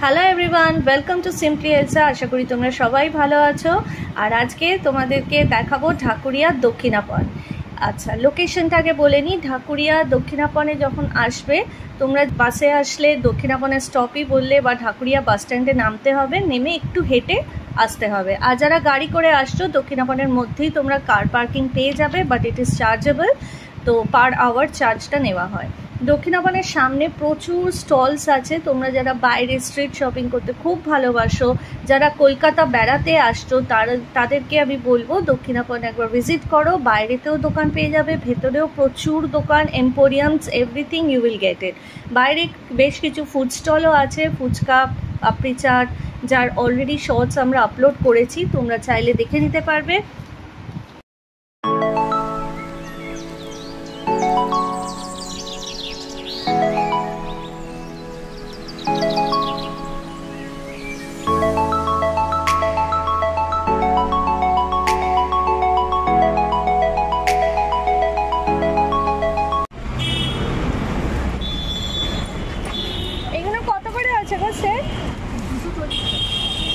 Hello everyone, welcome to simply Elsa. আশা করি তোমরা সবাই ভালো আছো। আর আজকে তোমাদেরকে দেখাবো ঢাকুরিয়া দক্ষিণাপন। আচ্ছা, লোকেশনটাকে বলে নিই। ঢাকুরিয়া দক্ষিণাপনে যখন আসবে, তোমরা বাসে আসলে দক্ষিণাপনের স্টপই বললে বা ঢাকুরিয়া বাস স্ট্যান্ডে নামতে হবে, নেমে একটু হেঁটে আসতে হবে। আর যারা গাড়ি করে আসছো, দক্ষিণাপনের মধ্যেই তোমরা কার পার্কিং পেয়ে যাবে, বাট ইট ইজ চার্জেবল। তো পার আওয়ার চার্জটা নেওয়া হয়। দক্ষিণাপনের সামনে প্রচুর স্টলস আছে। তোমরা যারা বাইরে স্ট্রিট শপিং করতে খুব ভালোবাসো, যারা কলকাতা বেড়াতে আসছো, তাদেরকে আমি বলবো দক্ষিণাপন একবার ভিজিট করো। বাইরেতেও দোকান পেয়ে যাবে, ভেতরেও প্রচুর দোকান, emporiums, everything you will get it. বাইরে বেশ কিছু ফুড স্টলও আছে, ফুচকা, পাপড়ি চাট, যার অলরেডি শর্টস আমরা আপলোড করেছি, তোমরা চাইলে দেখে নিতে পারবে।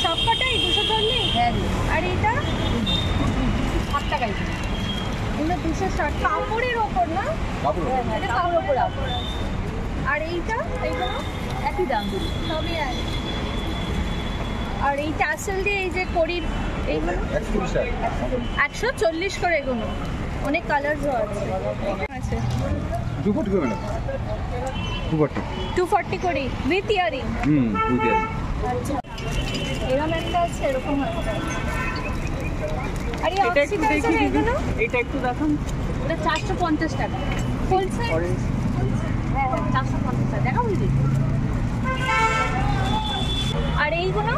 সবকটাই 240। আর এটা 8 টাকায়, এগুলো 260। কাপড়ের ওপর না, এটা কাপড়ের ওপর। আর এইটা, এইগুলো একই দাম সবই এক। আর এই ট্যাসেল দিয়ে এই যে করির, এইগুলো 140 করে। এগুলো অনেক কালারসও আছে। 240 করে উইথ ইয়ারিং। আচ্ছা, এরকম একটা আছে, এরকম একটা। আর এই অক্সিডাইজার এগুলো, এটা একটু দেখান। এটা 450 টাকা বলছে। হ্যাঁ 450 টাকা দেখা বুঝলি। আর এইগুলো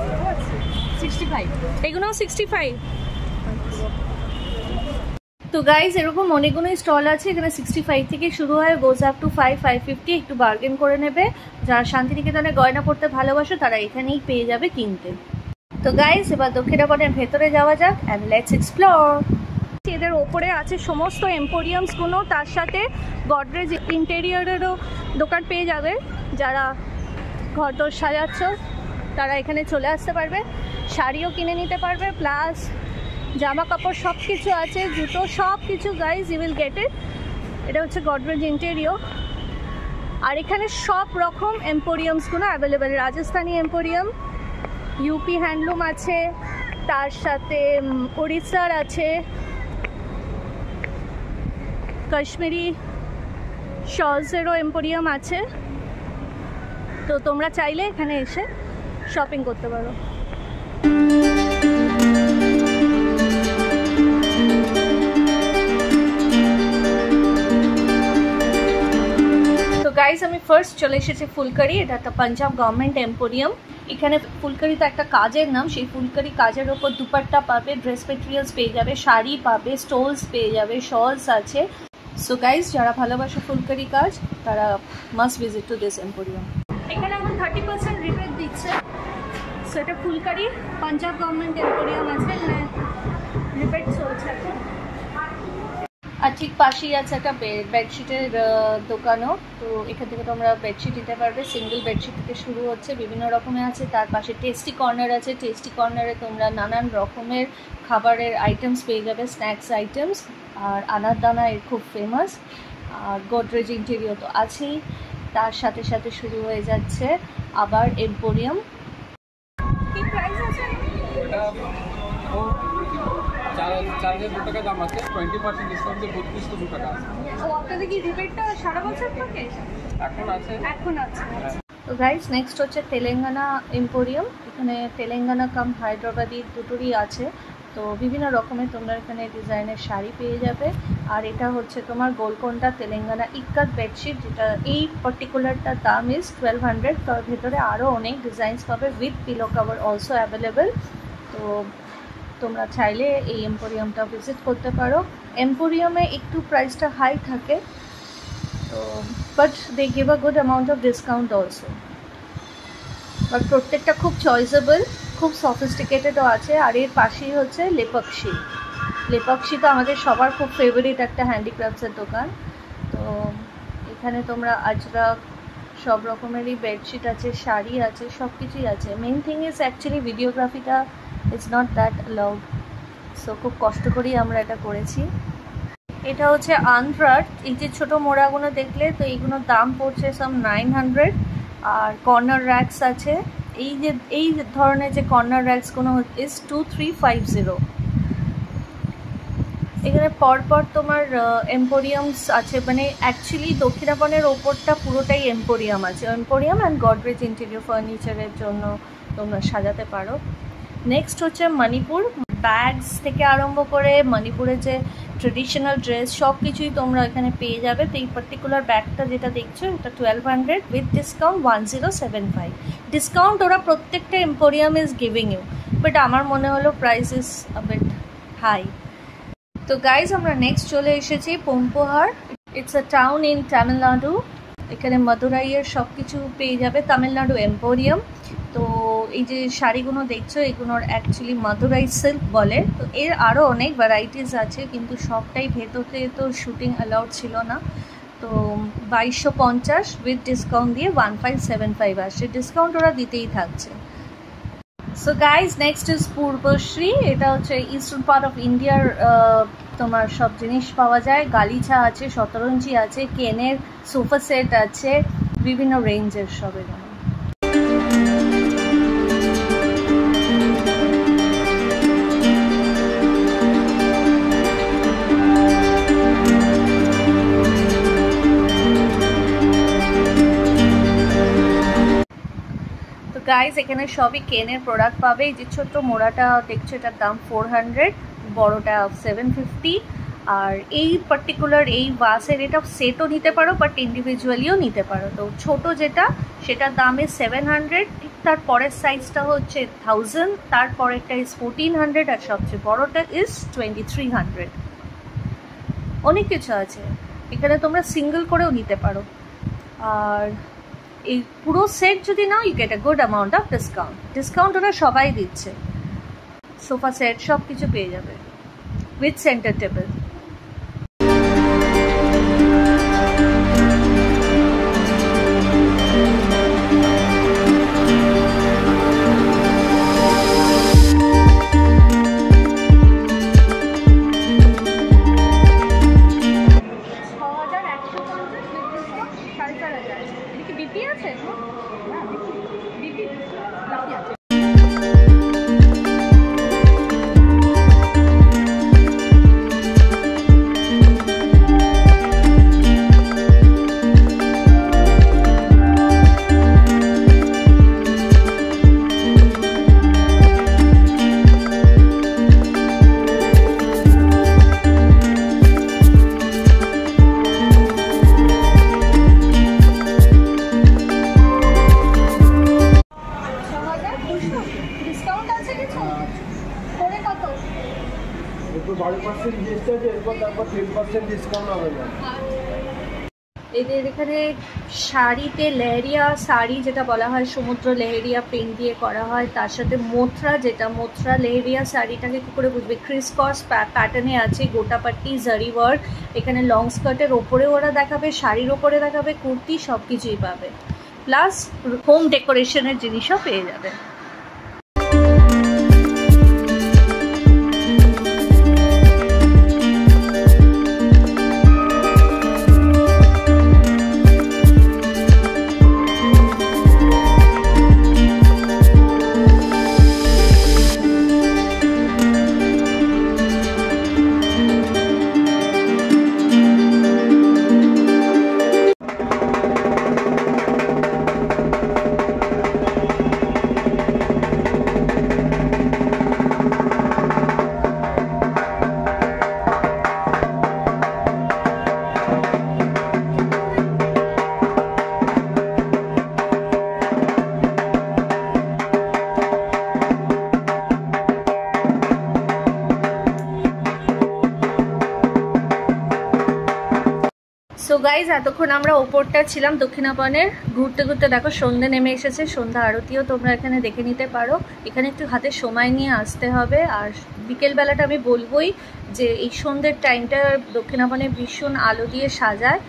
65, এগুলো 65। তো গাইজ, এরকম অনেকগুলো স্টল আছে। এখানে 65 থেকে শুরু হয়, গোজ আপ টু 550। একটু বার্গেন করে নেবে। যারা শান্তিনিকেতনে গয়না পড়তে ভালোবাসো, তারা এখানেই পেয়ে যাবে কিনতে। তো গাইজ, এবার দক্ষিণাপনের ভেতরে যাওয়া যাক, অ্যান্ড লেটস এক্সপ্লোর। এদের ওপরে আছে সমস্ত এম্পোরিয়ামসগুলো, তার সাথে গডরেজ ইন্টেরিয়রেরও দোকান পেয়ে যাবে। যারা ঘরদোর সাজাচ্ছ, তারা এখানে চলে আসতে পারবে। শাড়িও কিনে নিতে পারবে, প্লাস জামা কাপড় সব কিছু আছে, জুতো সব কিছু। Guys, you will get it. এটা হচ্ছে গডরেজ ইন্টেরিয়র। আর এখানে সব রকম এম্পোরিয়ামসগুলো available. Rajasthani emporium, UP handloom আছে, তার সাথে উড়িষ্যার আছে, কাশ্মীরি শলসেরও এম্পোরিয়াম আছে। তো তোমরা চাইলে এখানে এসে শপিং করতে পারো। গাইজ, আমি ফার্স্ট চলে এসেছি ফুলকারি। এটা একটা পাঞ্জাব গভর্নমেন্ট এম্পোরিয়াম। এখানে ফুলকারি তো একটা কাজের নাম, সেই ফুলকারি কাজের ওপর দুপাট্টা পাবে, ড্রেস মেটেরিয়ালস পেয়ে যাবে, শাড়ি পাবে, স্টোলস পেয়ে যাবে, শলস আছে। সো গাইজ, যারা ভালোবাসে ফুলকারি কাজ, তারা must visit to this emporium. এখানে এখন 30% রিবেট দিচ্ছে। সো এটা ফুলকারি পাঞ্জাব গভর্নমেন্ট এম্পোরিয়াম আছে, রিবেট চলছে এখন। আর ঠিক পাশেই আছে একটা বেডশিটের দোকানও। তো এখান থেকে তোমরা বেডশিট নিতে পারবে। সিঙ্গেল বেডশিট থেকে শুরু হচ্ছে, বিভিন্ন রকমের আছে। তার পাশে টেস্টি কর্নার আছে। টেস্টি কর্নারে তোমরা নানান রকমের খাবারের আইটেমস পেয়ে যাবে, স্ন্যাক্স আইটেমস। আর আনারদানা এর খুব ফেমাস। আর গডরেজ ইন্টেরিয়র তো আছেই। তার সাথে সাথে শুরু হয়ে যাচ্ছে আবার এম্পোরিয়াম। কি প্রাইস আছে? 4,000 টাকা দাম আছে, 20% ডিসকাউন্টে 3200 টাকা আছে। ও, আপনাদের কি রিবেটটা সারা বছর থাকে? এখন আছে। তো গাইস, নেক্সট হচ্ছে তেলেঙ্গানা এম্পোরিয়াম। এখানে তেলেঙ্গানা কাম হায়দ্রাবাদি দুটোরই আছে। তো বিভিন্ন রকমের তোমরা এখানে ডিজাইনের শাড়ি পেয়ে যাবে। আর এটা হচ্ছে তোমার গোলকোন্ডা তেলেঙ্গানা ইক্কাত বেডশিট, যেটা এই পার্টিকুলারটার দাম ইজ 1200। তার ভেতরে আরও অনেক ডিজাইনস পাবে, with pillow cover also available. তো তোমরা চাইলে এই এম্পোরিয়ামটা ভিজিট করতে পারো। এম্পোরিয়ামে একটু প্রাইসটা হাই থাকে, তো but they give a good amount of discount also. But প্রত্যেকটা খুব চয়েসেবল, খুব সফিস্টিকেটেডও আছে। আর এর পাশেই হচ্ছে লেপাক্ষী। লেপাক্ষী তো আমাদের সবার খুব ফেভারিট একটা হ্যান্ডিক্রাফটসের দোকান। তো এখানে তোমরা আজরাক, সব রকমেরই বেডশিট আছে, শাড়ি আছে, সব কিছুই আছে। মেন থিং ইজ অ্যাকচুয়ালি ভিডিওগ্রাফিটা is not that allowed, so খুব কষ্ট করেই আমরা এটা করেছি। এটা হচ্ছে আন্ধ্রার। এই যে ছোটো মোড়াগুলো দেখলে, তো এইগুলোর দাম পড়ছে সাম 900। আর কর্নার র্যাক্স আছে, এই ধরনের যে কর্নার র্যাক্সগুলো ইজ 2350। এখানে পরপর তোমার এম্পোরিয়ামস আছে, মানে অ্যাকচুয়ালি দক্ষিণাপনের ওপরটা পুরোটাই এম্পোরিয়াম আছে। এম্পোরিয়াম অ্যান্ড গডরেজ ইন্টেরিয়র ফার্নিচারের জন্য তোমরা সাজাতে পারো। নেক্সট হচ্ছে মণিপুর। ব্যাগস থেকে আরম্ভ করে মণিপুরের যে ট্রেডিশনাল ড্রেস সব কিছুই তোমরা এখানে পেয়ে যাবে। তো এই পার্টিকুলার ব্যাগটা যেটা দেখছো, এটা 1200 উইথ ডিসকাউন্ট 1075। ডিসকাউন্ট ওরা প্রত্যেকটা emporium is giving you, but আমার মনে হলো price is a bit high. তো গাইজ আমরা নেক্সট চলে এসেছি Poompuhar. It's a town in Tamil Nadu. এখানে মাদুরাইয়ের সব কিছু পেয়ে যাবে, তামিলনাড়ু এম্পোরিয়াম। তো এই যে শাড়িগুলো দেখছো, এগুলোর অ্যাকচুয়ালি মাদুরাই সিল্ক বলে। তো এর আরও অনেক ভ্যারাইটিস আছে, কিন্তু সবটাই ভেতরে তো শ্যুটিং অ্যালাউড ছিল না। তো 2250 উইথ ডিসকাউন্ট দিয়ে 1575 আসছে। ডিসকাউন্ট ওরা দিতেই থাকছে। So guys next is Purbashree. এটা হচ্ছে ইস্টার্ন পার্ট অফ ইন্ডিয়ার তোমার সব জিনিস পাওয়া যায়। গালিচা আছে, শতরঞ্জি আছে, কেনের সোফা সেট আছে, বিভিন্ন রেঞ্জের সব এগুলো। গাইজ এখানে সবই কেনের প্রোডাক্ট পাবে। এই যে ছোট্ট মোড়াটা দেখছো, এটার দাম 400, বড়টা 750। আর এই পার্টিকুলার এই বাসের এটা সেটও নিতে পারো, বাট ইন্ডিভিজুয়ালিও নিতে পারো। তো ছোটো যেটা, সেটার দাম ইজ 700, ঠিক তার পরের সাইজটা হচ্ছে 1000, তারপরেরটা ইজ 1400, আর সবচেয়ে বড়টা ইজ 2300। অনেক কিছু আছে এখানে, তোমরা সিঙ্গেল করেও নিতে পারো। আর এই পুরো সেট যদি নাও, you get a good amount of discount ওরা সবাই দিচ্ছে। সোফা সেট সব কিছু পেয়ে যাবে উইথ সেন্টার টেবিল। এদের এখানে শাড়িতে লেহেরিয়া শাড়ি, যেটা বলা হয় সমুদ্র লেহেরিয়া প্রিন্ট দিয়ে করা হয়, তার সাথে মোথরা, যেটা মোথরা লেহেরিয়া শাড়িটাকে কী করে বুঝবে, ক্রিসকস প্যাটার্নে আছে, গোটাপাট্টি, জারি ওয়ার্ক। এখানে লং স্কার্টের ওপরে ওরা দেখাবে, শাড়ির ওপরে দেখাবে, কুর্তি, সব কিছুই পাবে। প্লাস হোম ডেকোরেশনের জিনিসও পেয়ে যাবে। সো গাইজ এতক্ষণ আমরা ওপরটা ছিলাম দক্ষিণাপনের, ঘুরতে ঘুরতে দেখো সন্ধ্যে নেমে এসেছে। সন্ধ্যা আরতিও তোমরা এখানে দেখে নিতে পারো। এখানে একটু হাতে সময় নিয়ে আসতে হবে। আর বিকেলবেলাটা আমি বলবোই যে এই সন্ধ্যের টাইমটা দক্ষিণাপনে ভীষণ আলো দিয়ে সাজায়।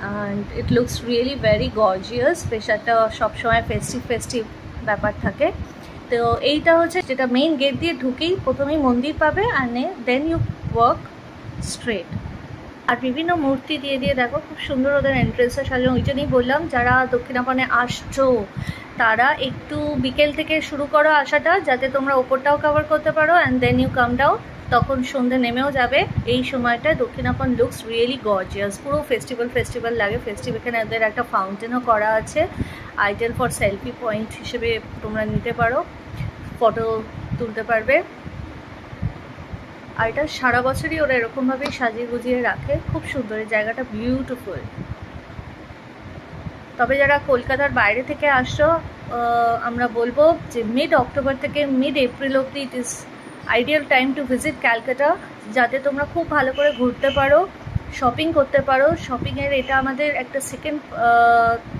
And it looks really very gorgeous. বেশ একটা সবসময় ফেস্টিভ ব্যাপার থাকে। তো এইটা হচ্ছে যেটা মেইন গেট দিয়ে ঢুকেই প্রথমেই মন্দির পাবে, and then you walk straight. আর বিভিন্ন মূর্তি দিয়ে দেখো খুব সুন্দর ওদের এন্ট্রেন্সে সাজানো। ওই জন্যই বললাম যারা দক্ষিণাপনে আসছো তারা একটু বিকেল থেকে শুরু করো আসাটা, যাতে তোমরা ওপরটাও কভার করতে পারো, and then you come down. তখন সন্ধ্যে নেমেও যাবে। এই সময়টায় দক্ষিণাপন লুকস রিয়েলি গর্জিয়াস, পুরো ফেস্টিভ্যাল লাগে। এখানে ওদের একটা ফাউন্টেনও করা আছে, আইডল ফর সেলফি পয়েন্ট হিসেবে তোমরা নিতে পারো, ফটো তুলতে পারবে। আর এটা সারা বছরই ওরা এরকমভাবেই সাজিয়ে গুজিয়ে রাখে, খুব সুন্দর। এই জায়গাটা বিউটিফুল। তবে যারা কলকাতার বাইরে থেকে আসছো, আমরা বলবো যে মিড অক্টোবর থেকে মিড এপ্রিল অবধি it is ideal time to visit Calcutta, যাতে তোমরা খুব ভালো করে ঘুরতে পারো, শপিং করতে পারো। শপিংয়ের এটা আমাদের একটা সেকেন্ড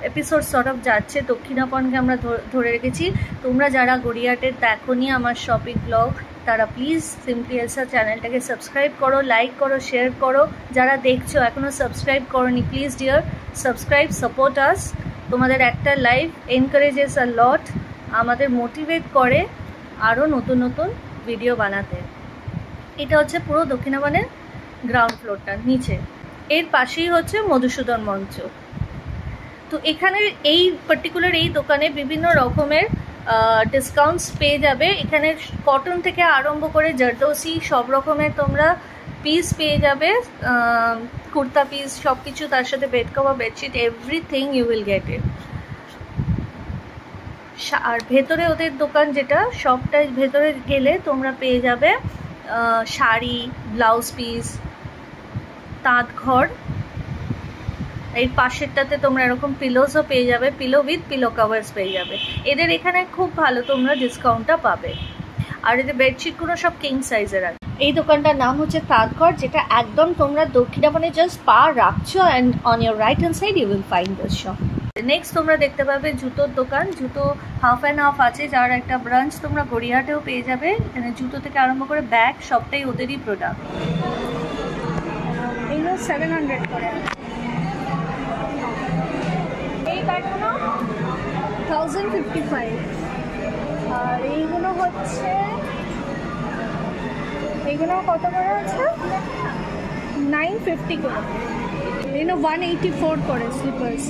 এপিসোড সর্ট অফ যাচ্ছে। দক্ষিণাপনকে আমরা ধরে রেখেছি। তোমরা যারা গড়িয়াহাটের দেখোনি আমার শপিং ব্লগ, তারা প্লিজ সিম্পলি এলসা চ্যানেলটাকে সাবস্ক্রাইব করো, লাইক করো, শেয়ার করো। যারা দেখছো এখনও সাবস্ক্রাইব করোনি, please deer subscribe, support us. তোমাদের একটা লাইভ এনকারেজেস আ লট, আমাদের মোটিভেট করে আরও নতুন নতুন ভিডিও বানাতে। এটা হচ্ছে পুরো দক্ষিণাপনের গ্রাউন্ড ফ্লোরটা নিচে। এর পাশেই হচ্ছে মধুসূদন মঞ্চ। তো এখানে এই পার্টিকুলার এই দোকানে বিভিন্ন রকমের ডিসকাউন্টস পেয়ে যাবে। এখানে কটন থেকে আরম্ভ করে জারদোসি সব রকমের তোমরা পিস পেয়ে যাবে, কুর্তা পিস সব কিছু, তার সাথে bed cover, bedsheet, everything you will get it. আর ভেতরে ওদের দোকান যেটা, সবটাই ভেতরে গেলে তোমরা পেয়ে যাবে শাড়ি, ব্লাউজ পিস, তাঁত ঘর। এর পাশেরটাতে তোমরা এরকম পিলোসও পেয়ে যাবে, পিলো উইথ পিলো কাভার্স পেয়ে যাবে। এদের এখানে খুব ভালো তোমরা ডিসকাউন্টটা পাবে। আর এদের বেডশিটগুলো সব কিং সাইজের আছে। এই দোকানটার নাম হচ্ছে তাঁতঘর, যেটা একদম তোমরা দক্ষিণাপনে জাস্ট পা রাখছো, and on your right hand side you will find this shop. Next তোমরা দেখতে পাবে জুতোর দোকান। জুতো হাফ অ্যান্ড হাফ আছে, যার একটা ব্রাঞ্চ তোমরা গড়িয়াহাটেও পেয়ে যাবে। এখানে জুতো থেকে আরম্ভ করে ব্যাগ সবটাই ওদেরই প্রোডাক্ট। এইগুলো 700 করে। এই ব্যাগগুলো 1055। আর এইগুলো হচ্ছে, এইগুলো কত করে আছে? 950 করে। এইগুলো 184 করে স্লিপার্স।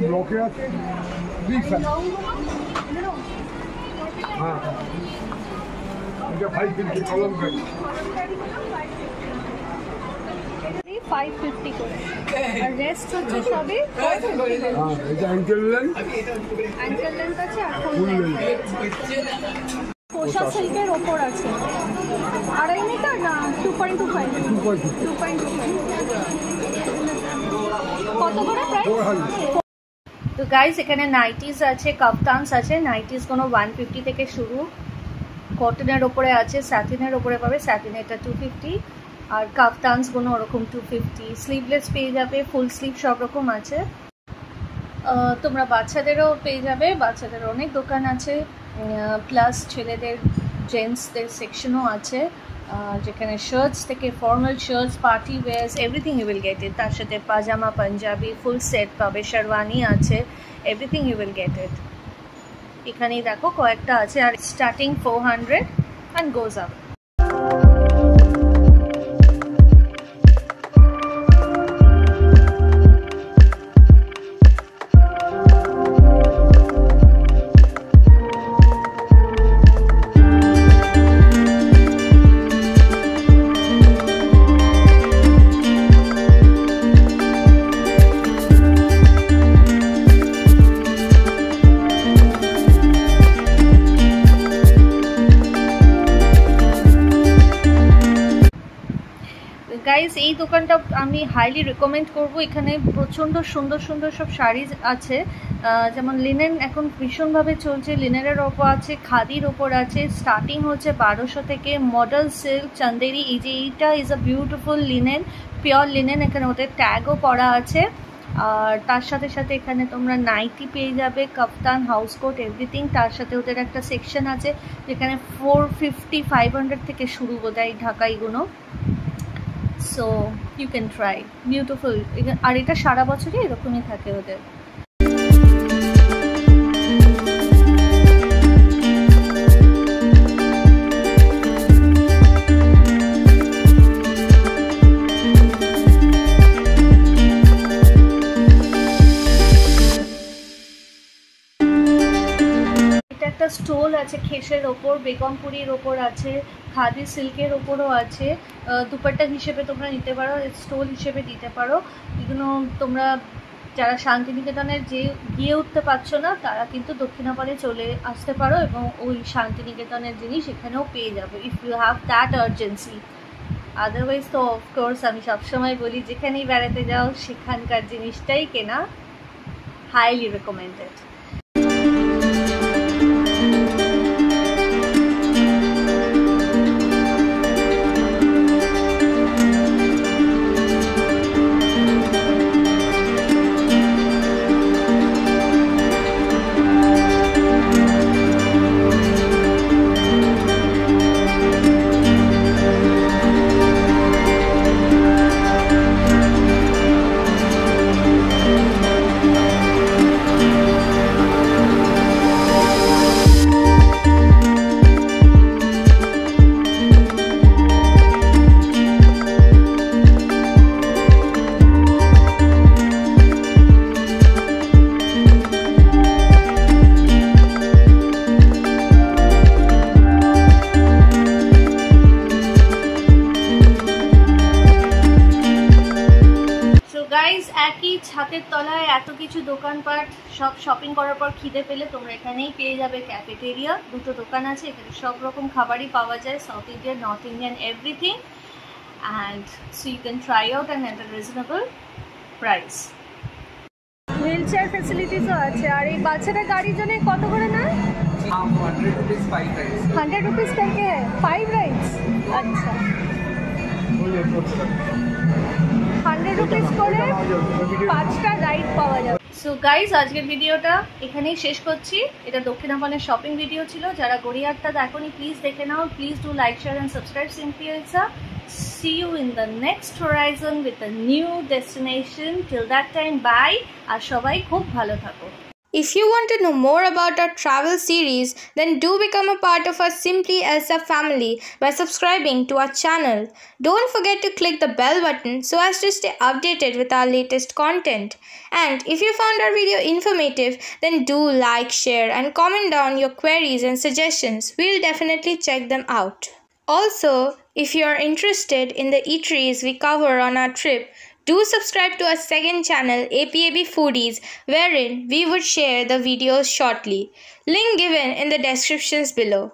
ব্লকে আছে। হ্যাঁ, এটা 550 কলমকারি। 550 করে। আর রেস্ট হচ্ছে সবই। এটা অ্যাঙ্কেল লেন্থ আছে, আর ফুল লেন্থ। কোষা সিল্কের ওপর আছে 2.5 মিটার না 2.25। কত করে প্রাইস? তো গাইস এখানে নাইটিস আছে, কাফতানস আছে। নাইটিস কোনো 150 থেকে শুরু, কটনের ওপরে আছে, স্যাটিনের ওপরে পাবে, স্যাটিনেরটা 250। আর কাফতানসগুলো ওরকম 250। স্লিভলেস পেয়ে যাবে, ফুল স্লিভ সব রকম আছে। তোমরা বাচ্চাদেরও পেয়ে যাবে, বাচ্চাদের অনেক দোকান আছে, প্লাস ছেলেদের জেন্টসদের সেকশনও আছে, যেখানে শার্টস থেকে formal shirts, party wears, everything you will get it. তার সাথে পাজামা, পাঞ্জাবি, ফুল সেট পাবে, শেরওয়ানি আছে, everything you will get it. এখানেই দেখো কয়েকটা আছে, আর starting 400 and goes up. Guys এই দোকানটা আমি হাইলি রেকমেন্ড করব। এখানে প্রচণ্ড সুন্দর সুন্দর সব শাড়িজ আছে, যেমন লিনেন এখন ভীষণভাবে চলছে, লিনেনের ওপর আছে, খাদির ওপর আছে, স্টার্টিং হচ্ছে 1200 থেকে। মডেল সিল্ক, চান্দেরি, এই যে এইটা is a beautiful linen, pure linen, এখানে ওদের ট্যাগও করা আছে। আর তার সাথে সাথে এখানে তোমরা নাইটি পেয়ে যাবে, কাফতান, হাউস কোট, এভরিথিং। তার সাথে ওদের একটা সেকশন আছে যেখানে 450-500 থেকে শুরু বোধহয় ঢাকাইগুলো। So you can try, beautiful. আর এটা সারা বছরই এরকমই থাকে ওদের। একটা স্টোল আছে খেসের ওপর, বেগমপুরির ওপর আছে, খাদি সিল্কের ওপরও আছে। দুপাট্টা হিসেবে তোমরা নিতে পারো, স্টোল হিসেবে দিতে পারো। এগুলো তোমরা যারা শান্তিনিকেতনের গিয়ে উঠতে পারছো না তারা কিন্তু দক্ষিণাপাড়ে চলে আসতে পারো এবং ওই শান্তিনিকেতনের জিনিস এখানেও পেয়ে যাবে, if you have that urgency. Otherwise তো অফকোর্স আমি সবসময় বলি যেখানেই বেড়াতে যাও সেখানকার জিনিসটাই কেনা, হাইলি রেকমেন্ডেড। একই ছাদের তলায় এত কিছু দোকানপাট, সব শপিং করার পর খিদে পেলে তোমরা এখানেই পেয়ে যাবে ক্যাফেটেরিয়া। দুটো দোকান আছে, এখানে সব রকম খাবারই পাওয়া যায়, south Indian, north Indian, everything. And so you can try out and at a reasonable price. Wheel chair ফেসিলিটিসও আছে। আর এই বাচ্চাটা গাড়ির জন্য কত করে নেয়? 100 rupees 5 rides। 100 rupees करके है 5 rides। अच्छा 100 rupees করে 5টা রাইড পাওয়া যাবে। সো গাইজ আজকের ভিডিওটা এখানেই শেষ করছি। এটা দক্ষিণাপানের শপিং ভিডিও ছিল। যারা গড়িয়াহাটটা দেখোনি প্লিজ দেখে নাও। Please do like, share and subscribe simply Elsa. See you in the next horizon with a new destination. Till that time, bye. আর সবাই খুব ভালো থাকো। If you want to know more about our travel series, then do become a part of our Simply Elsa family by subscribing to our channel. Don't forget to click the bell button so as to stay updated with our latest content. And if you found our video informative, then do like, share and comment down your queries and suggestions. We'll definitely check them out. Also, if you are interested in the eateries we cover on our trip, do subscribe to our second channel, APAB Foodies, wherein we would share the videos shortly. Link given in the descriptions below.